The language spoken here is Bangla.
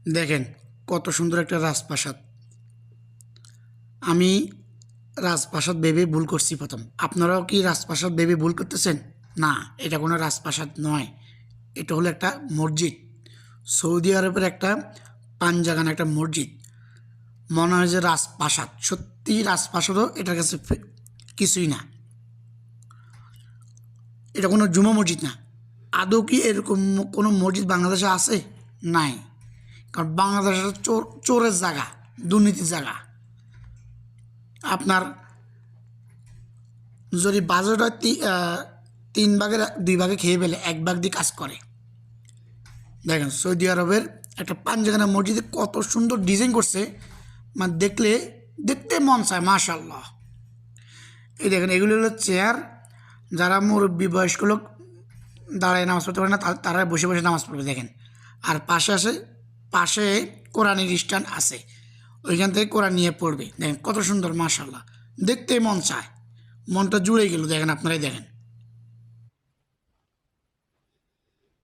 দেখেন কত সুন্দর একটা রাজপ্রাসাদ। আমি রাজপ্রাসাদ ভেবে ভুল করছি প্রথম। আপনারাও কি রাজপ্রাসাদ ভেবে ভুল করতেছেন? না, এটা কোনো রাজপ্রাসাদ নয়, এটা হলো একটা মসজিদ। সৌদি আরবের একটা পাঞ্জাগান একটা মসজিদ। মনে হয় যে রাজপ্রাসাদ, সত্যি রাজপ্রাসাদও এটার কাছে কিছুই না। এটা কোনো জুমা মসজিদ না। আদৌ কি এরকম কোনো মসজিদ বাংলাদেশে আছে? নাই। কারণ বাংলাদেশ চোরের জায়গা, দুর্নীতির জায়গা। আপনার যদি বাজেট হয় 3 ভাগের 2 ভাগে খেয়ে ফেলে, 1 ভাগ দিয়ে কাজ করে। দেখেন সৌদি আরবের একটা পাঞ্জাগানা মসজিদে কত সুন্দর ডিজাইন করছে, মানে দেখতে মন চায় মাশাআল্লাহ। এই দেখেন এগুলো হলো চেয়ার। যারা মুরব্বী বয়স্ক লোক দাঁড়ায় নামাজ পড়তে পারে না, তারা বসে বসে নামাজ পড়বে। দেখেন আর পাশে কোরআনের স্ট্যান্ড আছে, ওইখান থেকে কোরআন নিয়ে পড়বে। দেখেন কত সুন্দর মাশাআল্লাহ, দেখতে মন চায়, মনটা জুড়ে গেল। দেখেন আপনারাই দেখেন।